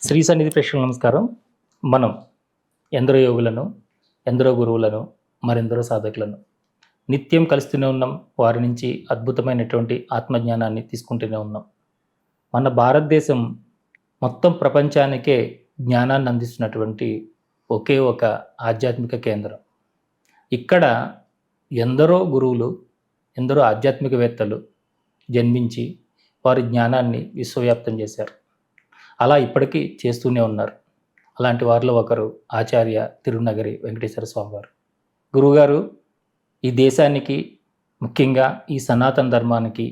శ్రీ సన్నిధి ప్రేక్షకులకు నమస్కారం. మనం ఎందరో యోగులను, ఎందరో గురువులను, మరెందరో సాధకులను నిత్యం కలుస్తూనే ఉన్నాం. వారి నుంచి అద్భుతమైనటువంటి ఆత్మజ్ఞానాన్ని తీసుకుంటూనే ఉన్నాం. మన భారతదేశం మొత్తం ప్రపంచానికే జ్ఞానాన్ని అందిస్తున్నటువంటి ఒకే ఒక ఆధ్యాత్మిక కేంద్రం. ఇక్కడ ఎందరో గురువులు, ఎందరో ఆధ్యాత్మికవేత్తలు జన్మించి వారి జ్ఞానాన్ని విశ్వవ్యాప్తం చేశారు. అలా ఇప్పటికీ చేస్తూనే ఉన్నారు. అలాంటి వారిలో ఒకరు ఆచార్య తిరునగరి వెంకటేశ్వర స్వామి వారు. గురువుగారు ఈ దేశానికి, ముఖ్యంగా ఈ సనాతన ధర్మానికి,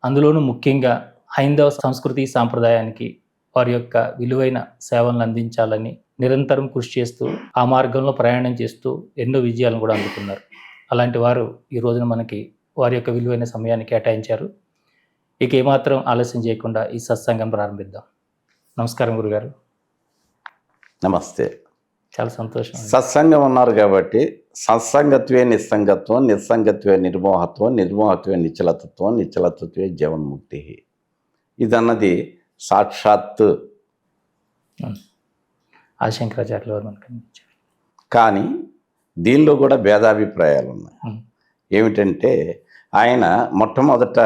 అందులోనూ ముఖ్యంగా హైందవ సంస్కృతి సాంప్రదాయానికి వారి యొక్క విలువైన సేవలను అందించాలని నిరంతరం కృషి చేస్తూ ఆ మార్గంలో ప్రయాణం చేస్తూ ఎన్నో విజయాలను కూడా అందుకున్నారు. అలాంటి వారు ఈ రోజున మనకి వారి యొక్క విలువైన సమయాన్ని కేటాయించారు. ఇక ఏమాత్రం ఆలస్యం చేయకుండా ఈ సత్సంగం ప్రారంభిద్దాం. నమస్కారం గురుగారు. నమస్తే. చాలా సంతోషం. సత్సంగం ఉన్నారు కాబట్టి సత్సంగత్వే నిస్సంగత్వం, నిస్సంగత్వే నిర్మోహత్వం, నిర్మోహత్వే నిశ్చలతత్వం, నిశ్చలతత్వే జీవన్ముక్తి. ఇదన్నది సాక్షాత్ ఆశంకరాచార్యుల వారు మనకు అందించారు. కానీ దీనిలో కూడా భేదాభిప్రాయాలు ఉన్నాయి. ఏమిటంటే ఆయన మొట్టమొదట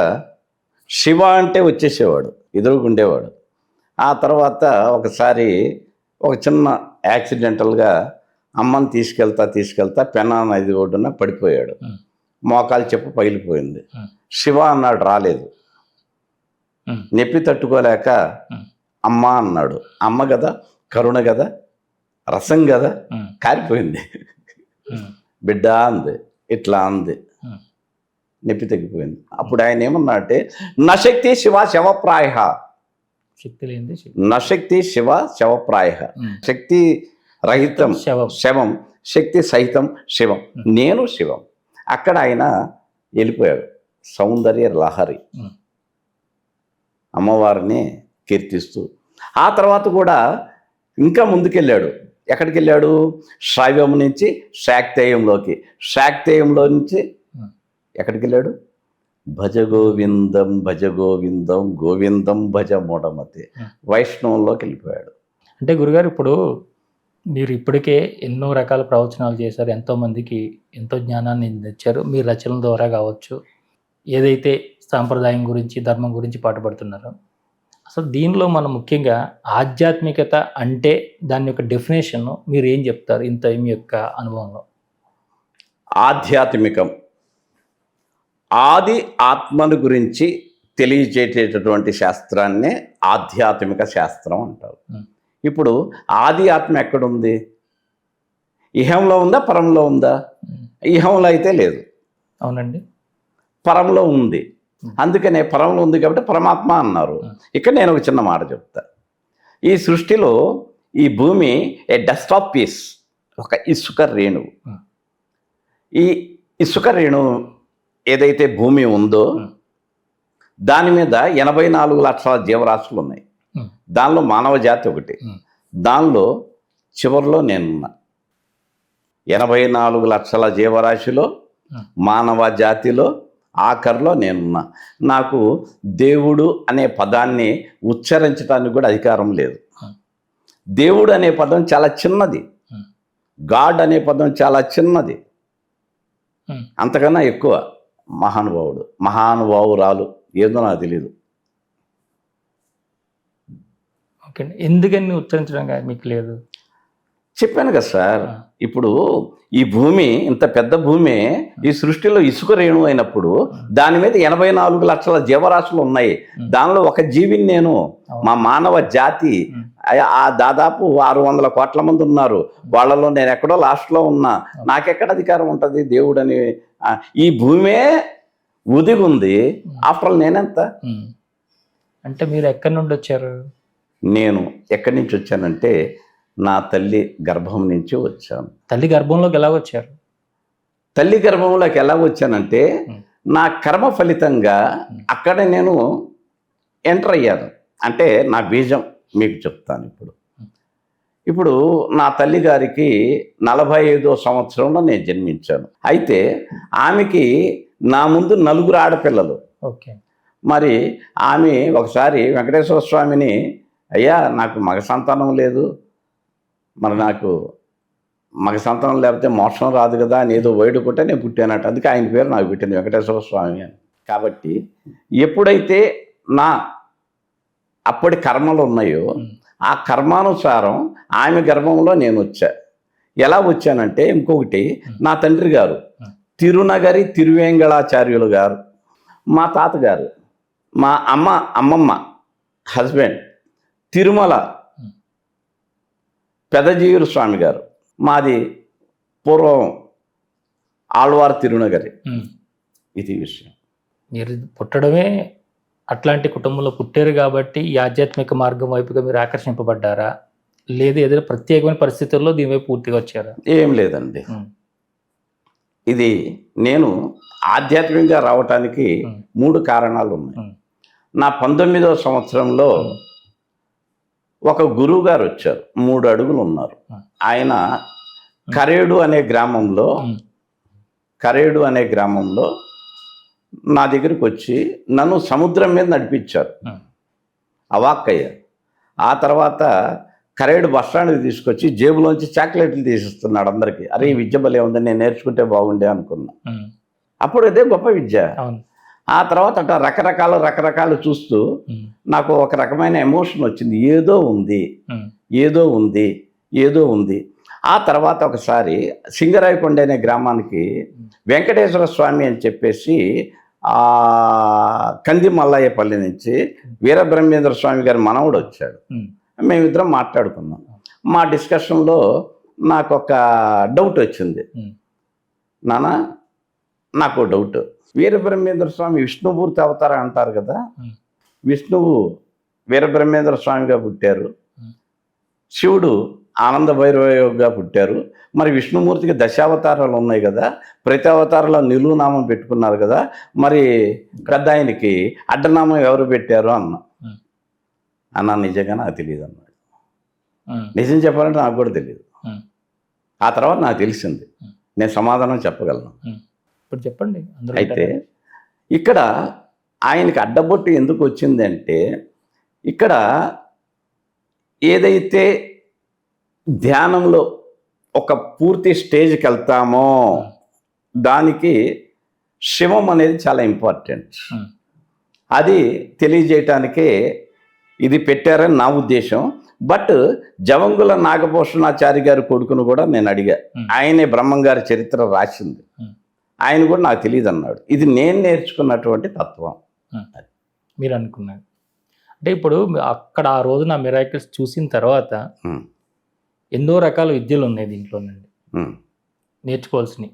శివ అంటే వచ్చేసేవాడు, ఎదురుగుండేవాడు. ఆ తర్వాత ఒకసారి ఒక చిన్న యాక్సిడెంటల్గా అమ్మని తీసుకెళ్తా పెన్నా నది ఒడ్డున పడిపోయాడు. మోకాలు చెప్పు పగిలిపోయింది. శివ అన్నాడు, రాలేదు. నొప్పి తట్టుకోలేక అమ్మ అన్నాడు. అమ్మ కదా, కరుణ కదా, రసం కదా, కారిపోయింది. బిడ్డ అంది, ఇట్లా అంది, నొప్పి తగ్గిపోయింది. అప్పుడు ఆయన ఏమన్నా అంటే నశక్తి శివ శవప్రాయ, శక్తి లేనిది నశక్తి శివ శవప్రాయ, శక్తి రహితం శవం, శక్తి సహితం శివం, నేను శివం. అక్కడ ఆయన వెళ్ళిపోయాడు. సౌందర్య లహరి అమ్మవారిని కీర్తిస్తూ ఆ తర్వాత కూడా ఇంకా ముందుకెళ్ళాడు. ఎక్కడికి వెళ్ళాడు? శైవం నుంచి శాక్తేయంలోకి, శాక్తేయంలో నుంచి ఎక్కడికి వెళ్ళాడు? భజ గోవిందం భజ గోవిందం గోవిందం భజ మూఢమతి, వైష్ణవంలోకి వెళ్ళిపోయాడు. అంటే గురుగారు, ఇప్పుడు మీరు ఇప్పటికే ఎన్నో రకాల ప్రవచనాలు చేశారు, ఎంతోమందికి ఎంతో జ్ఞానాన్ని ఇచ్చారు. మీ రచనల ద్వారా కావచ్చు, ఏదైతే సాంప్రదాయం గురించి, ధర్మం గురించి పాటుపడుతున్నారో, అసలు దీనిలో మనం ముఖ్యంగా ఆధ్యాత్మికత అంటే దాని యొక్క డెఫినేషన్ మీరు ఏం చెప్తారు ఇంత మీ యొక్క అనుభవంలో? ఆధ్యాత్మికం ఆది ఆత్మను గురించి తెలియజేసేటటువంటి శాస్త్రాన్నే ఆధ్యాత్మిక శాస్త్రం అంటారు. ఇప్పుడు ఆది ఆత్మ ఎక్కడుంది? ఇహంలో ఉందా, పరంలో ఉందా? ఇహంలో అయితే లేదు. అవునండి. పరంలో ఉంది. అందుకనే పరంలో ఉంది కాబట్టి పరమాత్మ అన్నారు. ఇక్కడ నేను ఒక చిన్న మాట చెప్తా. ఈ సృష్టిలో ఈ భూమి ఏ డస్ట్ ఆఫ్ పీస్, ఒక ఇసుక రేణువు. ఈ ఇసుక రేణువు ఏదైతే భూమి ఉందో దాని మీద 84 లక్షల జీవరాశులు ఉన్నాయి. దానిలో మానవ జాతి ఒకటి. దానిలో చివరిలో నేనున్నా. 84 లక్షల జీవరాశిలో, మానవ జాతిలో ఆఖరిలో నేనున్నా. నాకు దేవుడు అనే పదాన్ని ఉచ్చరించడానికి కూడా అధికారం లేదు. దేవుడు అనే పదం చాలా చిన్నది, గాడ్ అనే పదం చాలా చిన్నది. అంతకన్నా ఎక్కువ మహానుభావుడు, మహానుభావురాలు ఏదో నాకు తెలియదు. ఓకే, ఎందుకని ఉచ్చరించడం మీకు లేదు? చెప్పాను కదా సార్. ఇప్పుడు ఈ భూమి ఇంత పెద్ద భూమి, ఈ సృష్టిలో ఇసుక రేణువు అయినప్పుడు దాని మీద 84 లక్షల జీవరాశులు ఉన్నాయి. దానిలో ఒక జీవిని నేను, మా మానవ జాతి ఆ దాదాపు 600 కోట్ల మంది ఉన్నారు. వాళ్ళలో నేను ఎక్కడో లాస్ట్లో ఉన్నా. నాకెక్కడ అధికారం ఉంటుంది దేవుడని? ఈ భూమే ఉదిగుంది. ఆఫ్టర్ ఆల్ నేనెంత? అంటే మీరు ఎక్కడి నుండి వచ్చారు? నేను ఎక్కడి నుంచి వచ్చానంటే నా తల్లి గర్భం నుంచి వచ్చాను. తల్లి గర్భంలోకి ఎలా వచ్చారు? తల్లి గర్భంలోకి ఎలా వచ్చానంటే నా కర్మ ఫలితంగా అక్కడ నేను ఎంటర్ అయ్యాను. అంటే నా బీజం మీకు చెప్తాను. ఇప్పుడు నా తల్లి గారికి 45వ సంవత్సరంలో నేను జన్మించాను. అయితే ఆమెకి నా ముందు 4 ఆడపిల్లలు. ఓకే. మరి ఆమె ఒకసారి వెంకటేశ్వర స్వామిని అయ్యా నాకు మగ సంతానం లేదు, మరి నాకు మగ సంతానం లేకపోతే మోక్షం రాదు కదా అని ఏదో వేడుకుంటే నేను పుట్టానట. అందుకే ఆయన పేరు నాకు పెట్టింది వెంకటేశ్వర స్వామి అని. కాబట్టి ఎప్పుడైతే నా అప్పటి కర్మలు ఉన్నాయో ఆ కర్మానుసారం ఆమె గర్భంలో నేను వచ్చా. ఎలా వచ్చానంటే ఇంకొకటి, నా తండ్రి గారు తిరునగరి తిరువేంగళాచార్యులు గారు, మా తాతగారు, మా అమ్మమ్మ హస్బెండ్ తిరుమల పెదజీవురు స్వామి గారు, మాది పూర్వం ఆళ్వార్ తిరునగరి. ఇది విషయం. మీరు పుట్టడమే అట్లాంటి కుటుంబంలో పుట్టారు కాబట్టి ఈ ఆధ్యాత్మిక మార్గం వైపుగా మీరు ఆకర్షింపబడ్డారా, లేదు ఏదైనా ప్రత్యేకమైన పరిస్థితుల్లో దీని వైపు పూర్తిగా వచ్చారా? ఏం లేదండి. ఇది నేను ఆధ్యాత్మికంగా రావటానికి 3 కారణాలు ఉన్నాయి. నా 19వ సంవత్సరంలో ఒక గురువు గారు వచ్చారు, 3 అడుగులు ఉన్నారు. ఆయన కరేడు అనే గ్రామంలో నా దగ్గరికి వచ్చి నన్ను సముద్రం మీద నడిపించారు. అవాక్కయ్య. ఆ తర్వాత కరేడు బస్ స్టాండ్కి తీసుకొచ్చి జేబులోంచి చాక్లెట్లు తీసిస్తున్నాడు అందరికీ. అరే ఈ విద్య భలే ఉందని నేను నేర్చుకుంటే బాగుండే అనుకున్నా. అప్పుడు అదే గొప్ప విద్య. ఆ తర్వాత అట్లా రకరకాలు చూస్తూ నాకు ఒక రకమైన ఎమోషన్ వచ్చింది. ఏదో ఉంది. ఆ తర్వాత ఒకసారి సింగరాయకొండ అనే గ్రామానికి వెంకటేశ్వర స్వామి అని చెప్పేసి కంది మల్లయ్యపల్లి నుంచి వీరబ్రహ్మేంద్ర స్వామి గారి మనవడు వచ్చాడు. మేమిద్దరం మాట్లాడుకున్నాం. మా డిస్కషన్లో నాకు ఒక డౌట్ వచ్చింది. నాన్న నాకు డౌట్, వీరబ్రహ్మేంద్ర స్వామి విష్ణుమూర్తి అవతారం అంటారు కదా, విష్ణువు వీరబ్రహ్మేంద్ర స్వామిగా పుట్టారు, శివుడు ఆనంద భైరవగా పుట్టారు. మరి విష్ణుమూర్తికి దశావతారాలు ఉన్నాయి కదా, ప్రతి అవతారంలో నిలువునామం పెట్టుకున్నారు కదా, మరి పెద్ద ఆయనకి అడ్డనామం ఎవరు పెట్టారు అన్న నిజంగా నాకు తెలియదు అన్నాడు. నిజం చెప్పాలంటే నాకు కూడా తెలియదు. ఆ తర్వాత నాకు తెలిసింది, నేను సమాధానం చెప్పగలను. ఇప్పుడు చెప్పండి. అయితే ఇక్కడ ఆయనకి అడ్డబొట్టు ఎందుకు వచ్చిందంటే, ఇక్కడ ఏదైతే ధ్యానంలో ఒక పూర్తి స్టేజ్కి వెళ్తామో దానికి శివం అనేది చాలా ఇంపార్టెంట్. అది తెలియజేయటానికే ఇది పెట్టారని నా ఉద్దేశం. బట్ జవంగుల నాగభూషణాచారి గారి కొడుకును కూడా నేను అడిగా. ఆయనే బ్రహ్మం గారి చరిత్ర రాసింది. ఆయన కూడా నాకు తెలియదు అన్నాడు. ఇది నేను నేర్చుకున్నటువంటి తత్వం. మీరు అనుకున్నారు అంటే ఇప్పుడు అక్కడ ఆ రోజున మిరాకిల్స్ చూసిన తర్వాత ఎన్నో రకాల విద్యలు ఉన్నాయి దీంట్లోనండి నేర్చుకోవాల్సినవి.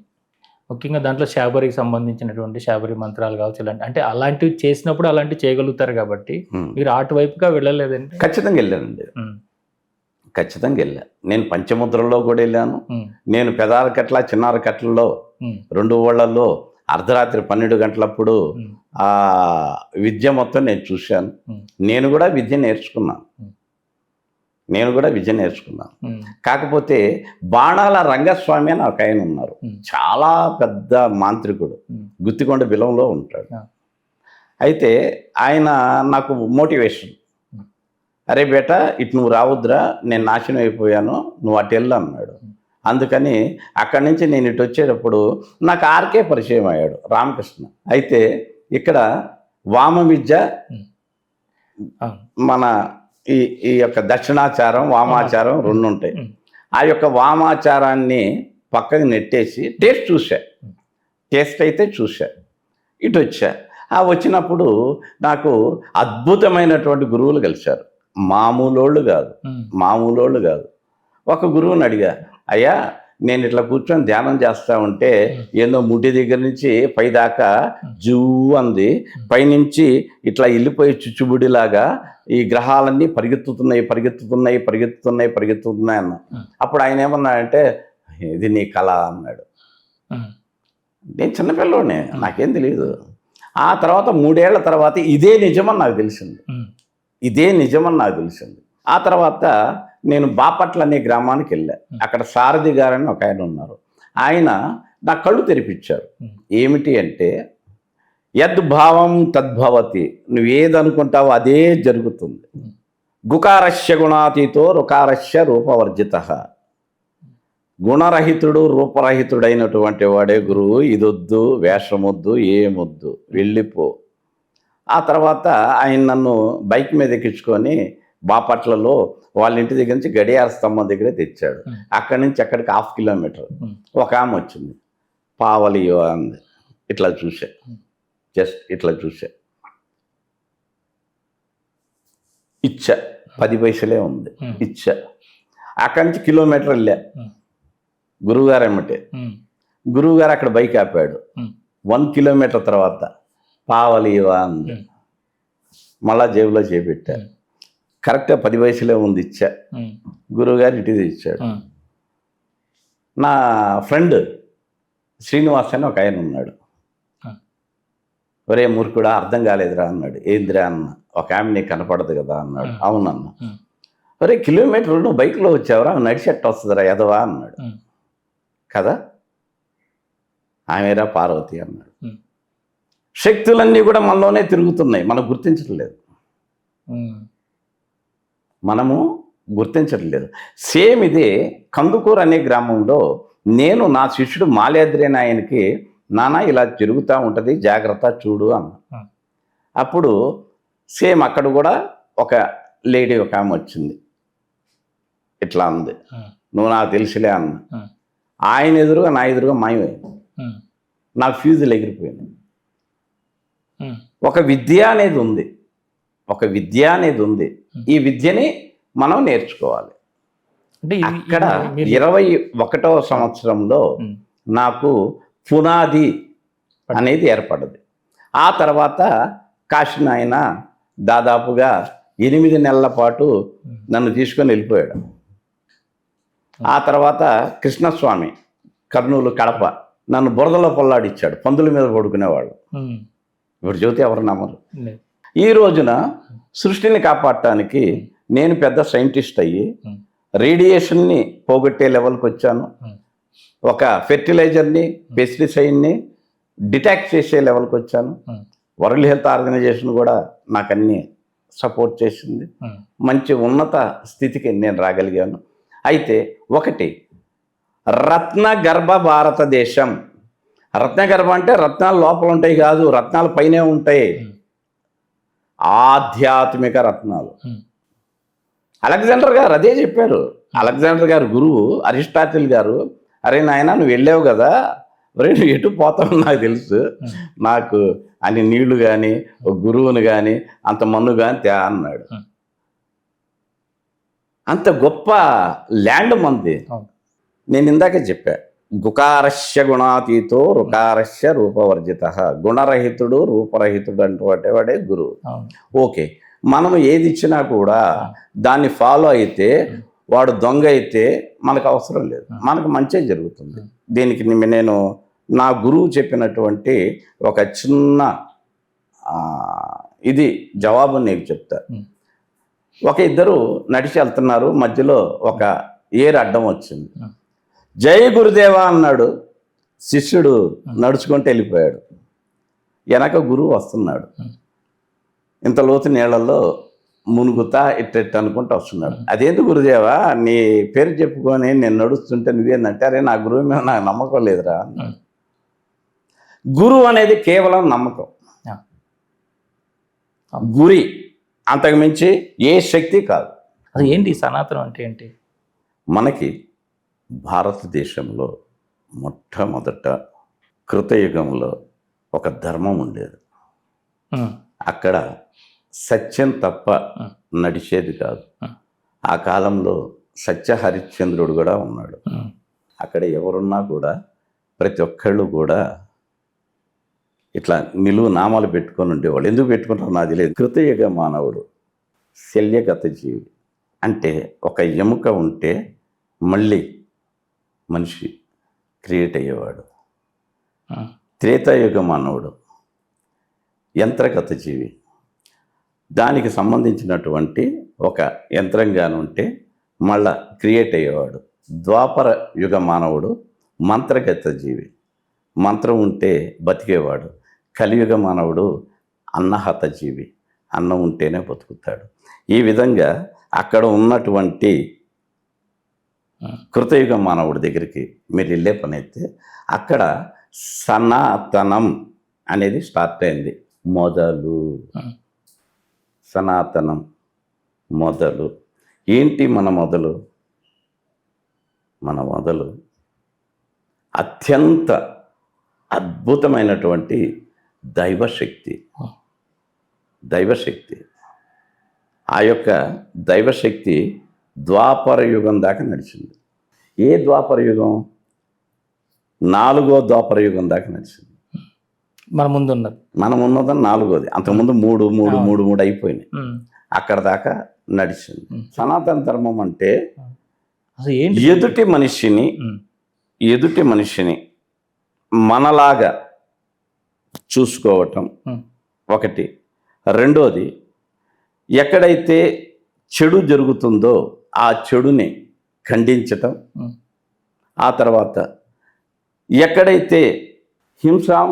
ముఖ్యంగా దాంట్లో శాబరికి సంబంధించినటువంటి శాబరి మంత్రాలు కావచ్చు, ఇలాంటి అంటే అలాంటివి చేసినప్పుడు అలాంటివి చేయగలుగుతారు కాబట్టి మీరు అటువైపుగా వెళ్ళలేదండి? ఖచ్చితంగా వెళ్ళానండి, ఖచ్చితంగా వెళ్ళా. నేను పంచముద్రలో కూడా వెళ్ళాను. నేను పెదాల కట్ల చిన్నార కట్లలో 2 ఊళ్ళల్లో అర్ధరాత్రి 12 గంటలప్పుడు ఆ విద్య మొత్తం నేను చూశాను. నేను కూడా విద్య నేర్చుకున్నాను. కాకపోతే బాణాల రంగస్వామి అని ఒక ఆయన ఉన్నారు, చాలా పెద్ద మాంత్రికుడు, గుత్తికొండ బిలంలో ఉంటాడు. అయితే ఆయన నాకు మోటివేషన్, అరే బేటా ఇటు నువ్వు రావద్దురా, నేను నాశనం అయిపోయాను, నువ్వు అటు వెళ్ళు అన్నాడు. అందుకని అక్కడి నుంచి నేను ఇటు వచ్చేటప్పుడు నాకు ఆర్కే పరిచయం అయ్యాడు, రామకృష్ణ. అయితే ఇక్కడ వామ విద్య, మన ఈ యొక్క దక్షిణాచారం వామాచారం 2 ఉంటాయి. ఆ యొక్క వామాచారాన్ని పక్కకి నెట్టేసి టేస్ట్ అయితే చూసా. ఇటు వచ్చా. వచ్చినప్పుడు నాకు అద్భుతమైనటువంటి గురువులు కలిశారు. మామూలోళ్ళు కాదు. ఒక గురువుని అడిగా, అయ్యా నేను ఇట్లా కూర్చొని ధ్యానం చేస్తా ఉంటే ఏదో ముడ్డి దగ్గర నుంచి పైదాకా జూ అంది, పైనుంచి ఇట్లా వెళ్ళిపోయి చుచ్చుబుడిలాగా ఈ గ్రహాలన్నీ పరిగెత్తుతున్నాయి అన్న. అప్పుడు ఆయన ఏమన్నాడంటే, ఇది నీ కళ అన్నాడు. నేను చిన్నపిల్లోనే, నాకేం తెలియదు. ఆ తర్వాత 3 ఏళ్ల తర్వాత ఇదే నిజమని నాకు తెలిసింది. ఆ తర్వాత నేను బాపట్ల అనే గ్రామానికి వెళ్ళా. అక్కడ సారథి గారని ఒక ఆయన ఉన్నారు. ఆయన నా కళ్ళు తెరిపించారు. ఏమిటి అంటే, యద్భావం తద్భవతి, నువ్వేదనుకుంటావో అదే జరుగుతుంది. గుకారస్య గుణాతీతో రుకారస్య రూపవర్జిత. గుణరహితుడు రూపరహితుడైనటువంటి వాడే గురువు. ఇదొద్దు, వేషమొద్దు, ఏమొద్దు, వెళ్ళిపో. ఆ తర్వాత ఆయన నన్ను బైక్ మీద ఎక్కించుకొని బాపట్లలో వాళ్ళ ఇంటి దగ్గర నుంచి గడియార స్తంభం దగ్గరే తెచ్చాడు. అక్కడి నుంచి అక్కడికి 1/2 కిలోమీటర్. ఒక ఆమె వచ్చింది, పావలియో అంది. ఇట్లా చూసా, జస్ట్ ఇట్లా చూసా, ఇచ్చా. 10 పైసలే ఉంది, ఇచ్చా. అక్కడి నుంచి కిలోమీటర్ వెళ్ళా గురువుగారు ఎమ్మటే. గురువుగారు అక్కడ బైక్ ఆపాడు. 1 కిలోమీటర్ తర్వాత పావలివా అంది. మళ్ళా జేబులో చేపెట్టా. కరెక్ట్గా 10 పైసలే ఉంది, ఇచ్చా. గురువుగారు ఇటు ఇచ్చాడు. నా ఫ్రెండ్ శ్రీనివాస్ అని ఒక ఆయన ఉన్నాడు. ఒరే మూర్ఖుడా, అర్థం కాలేదురా అన్నాడు. ఏందిరా అన్న. ఒక ఆమె నీకు కనపడదు కదా అన్నాడు. అవునన్న. ఒరే కిలోమీటర్ నువ్వు బైక్లో వచ్చావురా, నడిచెట్టు వస్తుందిరా ఎదవా అన్నాడు. కదా, ఆమెరా పార్వతి అన్నాడు. శక్తులన్నీ కూడా మనలోనే తిరుగుతున్నాయి, మనం గుర్తించట్లేదు. మనము గుర్తించట్లేదు. సేమ్ ఇదే కందుకూరు అనే గ్రామంలో నేను నా శిష్యుడు మాల్యాద్రి అని ఆయనకి, నాన్న ఇలా తిరుగుతూ ఉంటుంది, జాగ్రత్త చూడు అన్న. అప్పుడు సేమ్ అక్కడ కూడా ఒక లేడీ, ఒక ఆమె వచ్చింది. ఇట్లా అంది, నువ్వు నాకు తెలిసిలే అన్న. ఆయన ఎదురుగా నా ఎదురుగా మాయమైంది. నాకు ఫ్యూజులు ఎగిరిపోయింది. ఒక విద్య అనేది ఉంది, ఒక విద్య అనేది ఉంది. ఈ విద్యని మనం నేర్చుకోవాలి. అక్కడ 21వ సంవత్సరంలో నాకు పునాది అనేది ఏర్పడింది. ఆ తర్వాత కాశీనాయన దాదాపుగా 8 నెలల పాటు నన్ను తీసుకొని వెళ్ళిపోయాడు. ఆ తర్వాత కృష్ణస్వామి కర్నూలు, కడప నన్ను బురదలో పొల్లాడిచ్చాడు. పందుల మీద పడుకునేవాళ్ళు. ఇప్పుడు జ్యోతి ఎవరు నమ్మరు. ఈ రోజున సృష్టిని కాపాడటానికి నేను పెద్ద సైంటిస్ట్ అయ్యి రేడియేషన్ని పోగొట్టే లెవెల్కి వచ్చాను. ఒక ఫెర్టిలైజర్ని, పెస్టిసైడ్ని డిటెక్ట్ చేసే లెవెల్కి వచ్చాను. వరల్డ్ హెల్త్ ఆర్గనైజేషన్ కూడా నాకు అన్ని సపోర్ట్ చేసింది. మంచి ఉన్నత స్థితికి నేను రాగలిగాను. అయితే ఒకటి, రత్నగర్భ భారతదేశం. రత్నగర్భ అంటే రత్నాలు లోపల ఉంటాయి కాదు, రత్నాలు పైనే ఉంటాయి. ఆధ్యాత్మిక రత్నాలు. అలెగ్జాండర్ గారు అదే చెప్పారు. అలెగ్జాండర్ గారు గురువు అరిస్టాటిల్ గారు, అరే నాయన నువ్వు వెళ్ళావు కదా, అరే నువ్వు ఎటు పోతావు నాకు తెలుసు, నాకు అన్ని నీళ్లు కానీ, ఒక గురువుని కానీ, అంత మన్ను కానీ తే అన్నాడు. అంత గొప్ప ల్యాండ్ మంది. నేను ఇందాక చెప్పా, గుకారస్య గుణాతీతో రుకారస్య రూపవర్జిత. గుణరహితుడు రూపరహితుడు అంటే వాడే గురువు. ఓకే, మనం ఏది ఇచ్చినా కూడా దాన్ని ఫాలో అయితే, వాడు దొంగ అయితే మనకు అవసరం లేదు, మనకు మంచి జరుగుతుంది. దీనికి నేను నా గురువు చెప్పినటువంటి ఒక చిన్న ఇది జవాబు నీకు చెప్తా. ఒక ఇద్దరు నడిచి వెళ్తున్నారు, మధ్యలో ఒక ఏరు అడ్డం వచ్చింది. జై గురుదేవా అన్నాడు. శిష్యుడు నడుచుకుంటూ వెళ్ళిపోయాడు. వెనక గురువు వస్తున్నాడు. ఇంత లోతు నీళ్ళల్లో మునుగుతా ఇట్ట అనుకుంటూ వస్తున్నాడు. అదేంటి గురుదేవా, నీ పేరు చెప్పుకొని నేను నడుస్తుంటే నువ్వేందంటే, అరే నా గురువు మీద నాకు నమ్మకం లేదురా అన్నాడు. గురువు అనేది కేవలం నమ్మకం, గురి, అంతకుమించి ఏ శక్తి కాదు. అది ఏంటి సనాతనం అంటే ఏంటి? మనకి భారతదేశంలో మొట్టమొదట కృతయుగంలో ఒక ధర్మం ఉండేది. అక్కడ సత్యం తప్ప నడిచేది కాదు. ఆ కాలంలో సత్య హరిశ్చంద్రుడు కూడా ఉన్నాడు. అక్కడ ఎవరున్నా కూడా ప్రతి ఒక్కళ్ళు కూడా ఇట్లా నిలువు నామాలు పెట్టుకొని ఉండేవాళ్ళు. ఎందుకు పెట్టుకుంటారు నాకు తెలియదు. కృతయుగ మానవుడు శల్యగత జీవి. అంటే ఒక ఎముక ఉంటే మళ్ళీ మనిషి క్రియేట్ అయ్యేవాడు. త్రేతాయుగ మానవుడు యంత్రగత జీవి. దానికి సంబంధించినటువంటి ఒక యంత్రంగాను ఉంటే మళ్ళా క్రియేట్ అయ్యేవాడు. ద్వాపర యుగ మానవుడు మంత్రగత జీవి. మంత్రం ఉంటే బతికేవాడు. కలియుగ మానవుడు అన్నహత జీవి. అన్నం ఉంటేనే బతుకుతాడు. ఈ విధంగా అక్కడ ఉన్నటువంటి కృతయుగ మానవుడి దగ్గరికి మీరు వెళ్ళే పని అయితే అక్కడ సనాతనం అనేది స్టార్ట్ అయింది. మొదలు సనాతనం మొదలు ఏంటి? మన మొదలు అత్యంత అద్భుతమైనటువంటి దైవశక్తి. ఆ యొక్క దైవశక్తి ద్వాపర యుగం దాకా నడిచింది. ఏ ద్వాపర యుగం? 4వ ద్వాపర యుగం దాకా నడిచింది. మన ముందున్నది 4వది. అంతకుముందు 3 అయిపోయినాయి. అక్కడ దాకా నడిచింది. సనాతన ధర్మం అంటే అసలు ఏంటి? ఎదుటి మనిషిని మనలాగా చూసుకోవటం ఒకటి. రెండోది, ఎక్కడైతే చెడు జరుగుతుందో ఆ చెడుని ఖండించటం. ఆ తర్వాత ఎక్కడైతే హింసాం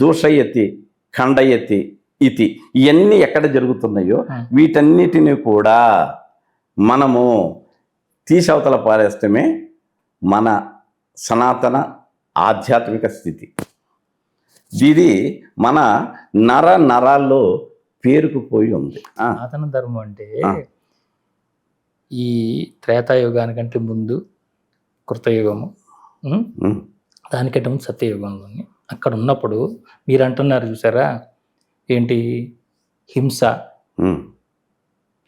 దూషయతి ఖండయతి ఇతి, ఇవన్నీ ఎక్కడ జరుగుతున్నాయో వీటన్నిటిని కూడా మనము తీసవతల పారేస్తమే మన సనాతన ఆధ్యాత్మిక స్థితి. ఇది మన నరాల్లో పేరుకుపోయి ఉంది. సనాతన ధర్మం అంటే ఈ త్రేతాయుగానికంటే ముందు కృతయుగము, దానికంటే ముందు సత్యయుగంలోని అక్కడ ఉన్నప్పుడు మీరు అంటున్నారు చూసారా, ఏంటి హింస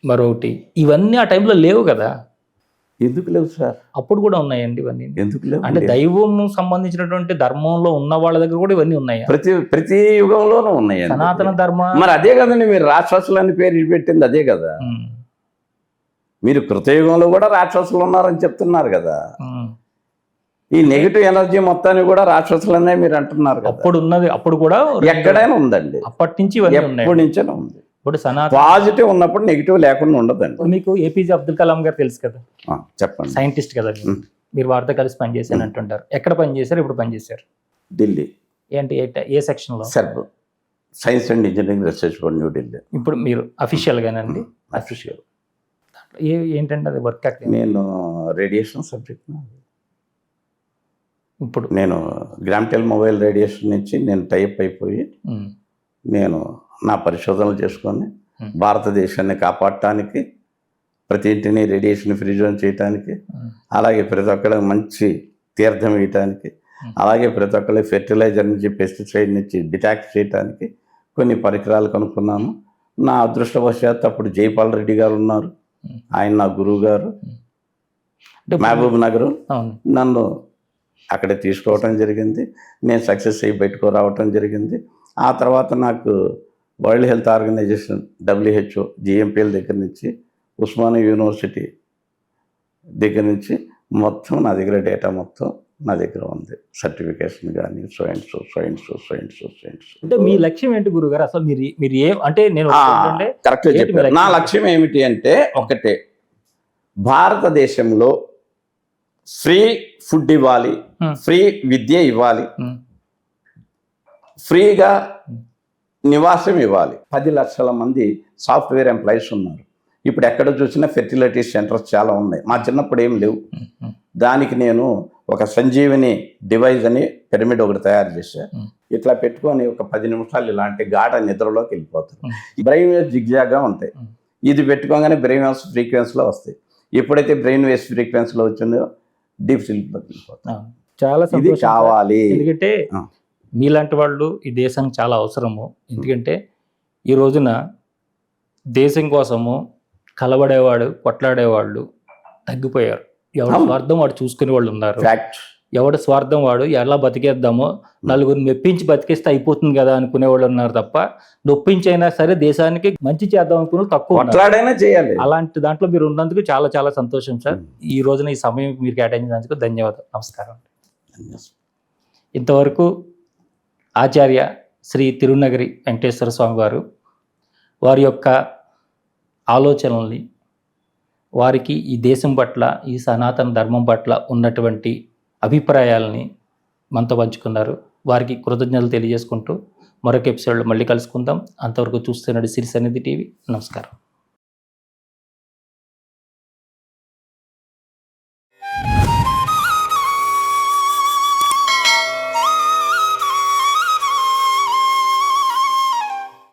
మరొకటి, ఇవన్నీ ఆ టైంలో లేవు కదా. ఎందుకు లేవు సార్? అప్పుడు కూడా ఉన్నాయండి ఇవన్నీ. ఎందుకు లేవు? అంటే దైవం సంబంధించినటువంటి ధర్మంలో ఉన్న వాళ్ళ దగ్గర కూడా ఇవన్నీ ఉన్నాయి. ప్రతి యుగంలోనూ ఉన్నాయి సనాతన ధర్మం. మరి అదే కదండి మీరు రాక్షసులని పేరు పెట్టింది, అదే కదా. మీరు కృతయుగంలో కూడా రాక్షసులు ఉన్నారని చెప్తున్నారు కదా. ఈ నెగిటివ్ ఎనర్జీ మొత్తాన్ని కూడా రాక్షసులనే మీరు అంటున్నారు కదా. అప్పుడు ఉన్నది, అప్పుడు కూడా ఎక్కడైనా ఉందండి. అప్పటి నుంచి ఇవన్నీ ఉన్నాయి. ఎప్పటి నుంచే ఉంది. ఇప్పుడు సనాతన పాజిటివ్ ఉన్నప్పుడు నెగిటివ్ లేకుండా ఉండదండి. మీకు ఏపీజే అబ్దుల్ కలాం గారు తెలుసు కదా, చెప్పండి. సైంటిస్ట్ కదా. మీరు వారితో కలిసి పనిచేశాను అంటుంటారు. ఎక్కడ పనిచేశారు, ఇప్పుడు పనిచేశారు? ఢిల్లీ. ఏంటి, ఏ సెక్షన్లో? SERP, science and engineering research board, New Delhi. ఇప్పుడు మీరు అఫీషియల్గానండి? అఫీషియల్. ఏంటంటే అది వర్క్ అట్లా. నేను రేడియేషన్ సబ్జెక్ట్. ఇప్పుడు నేను గ్రామ్టెల్ మొబైల్ రేడియేషన్ నుంచి నేను టైప్ అయిపోయి నేను నా పరిశోధనలు చేసుకొని భారతదేశాన్ని కాపాడటానికి, ప్రతి ఇంటిని రేడియేషన్ ఫ్రీ జోన్ చేయటానికి, అలాగే ప్రతి ఒక్కరికి మంచి తీర్థం వేయటానికి, అలాగే ప్రతి ఒక్కరికి ఫెర్టిలైజర్ నుంచి పెస్టిసైడ్ నుంచి డిటాక్ట్ చేయటానికి కొన్ని పరికరాలు కనుక్కున్నాను. నా అదృష్టవశాత్తు అప్పుడు జైపాల్ రెడ్డి గారు ఉన్నారు, ఆయన నా గురువు గారు. మహబూబ్ నగర్ నన్ను అక్కడే తీసుకోవటం జరిగింది. నేను సక్సెస్ అయ్యి బయటకు రావటం జరిగింది. ఆ తర్వాత నాకు World Health Organisation WHO GMPL దగ్గర నుంచి, ఉస్మానియా యూనివర్సిటీ దగ్గర నుంచి మొత్తం నా దగ్గర డేటా మొత్తం నా దగ్గర ఉంది. సర్టిఫికేషన్ కానీ సైన్స్. అంటే మీ లక్ష్యం ఏంటి గురుగారు అసలు? మీరు అంటే నేను కరెక్ట్గా చెప్పాను. నా లక్ష్యం ఏమిటి అంటే ఒకటే, భారతదేశంలో ఫ్రీ ఫుడ్ ఇవ్వాలి, ఫ్రీ విద్య ఇవ్వాలి, ఫ్రీగా నివాసం ఇవ్వాలి. 10 లక్షల మంది సాఫ్ట్వేర్ ఎంప్లాయీస్ ఉన్నారు. ఇప్పుడు ఎక్కడ చూసినా ఫెర్టిలిటీ సెంటర్స్ చాలా ఉన్నాయి. మా చిన్నప్పుడు ఏం లేవు. దానికి నేను ఒక సంజీవిని డివైస్ అని పిరమిడ్ ఒకటి తయారు చేశాను. ఇట్లా పెట్టుకొని ఒక 10 నిమిషాలు ఇలాంటి గాఢ నిద్రలోకి వెళ్ళిపోతాను. బ్రెయిన్ వేవ్స్ జిగ్జాగ్గా ఉంటాయి. ఇది పెట్టుకోగానే బ్రెయిన్ వేవ్స్ ఫ్రీక్వెన్సీలో వస్తాయి. ఎప్పుడైతే బ్రెయిన్ వేవ్స్ ఫ్రీక్వెన్సీలో వచ్చిందో డీప్ స్లీప్లోకి వెళ్ళిపోతాం. చాలా ఇది కావాలి. ఎందుకంటే మీలాంటి వాళ్ళు ఈ దేశానికి చాలా అవసరము. ఎందుకంటే ఈ రోజున దేశం కోసము కలబడేవాడు, కొట్లాడేవాళ్ళు తగ్గిపోయారు. ఎవరి స్వార్థం వాడు చూసుకునే వాళ్ళు ఉన్నారు. ఎవడి స్వార్థం వాడు ఎలా బతికేద్దామో, నలుగురిని మెప్పించి బతికేస్తే అయిపోతుంది కదా అనుకునే వాళ్ళు ఉన్నారు తప్ప, నొప్పించైనా సరే దేశానికి మంచి చేద్దాం అనుకునే తక్కువ చేయాలి. అలాంటి దాంట్లో మీరు ఉన్నందుకు చాలా చాలా సంతోషం సార్. ఈ రోజున ఈ సమయం మీరు కేటాయించినందుకు ధన్యవాదాలు. నమస్కారం. ఇంతవరకు ఆచార్య శ్రీ తిరునగిరి వెంకటేశ్వర స్వామి వారు వారి యొక్క ఆలోచనల్ని, వారికి ఈ దేశం పట్ల, ఈ సనాతన ధర్మం పట్ల ఉన్నటువంటి అభిప్రాయాలని మనతో పంచుకున్నారు. వారికి కృతజ్ఞతలు తెలియజేసుకుంటూ మరొక ఎపిసోడ్లో మళ్ళీ కలుసుకుందాం. అంతవరకు చూస్తున్నది సిరి సన్నిధి టీవీ. నమస్కారం.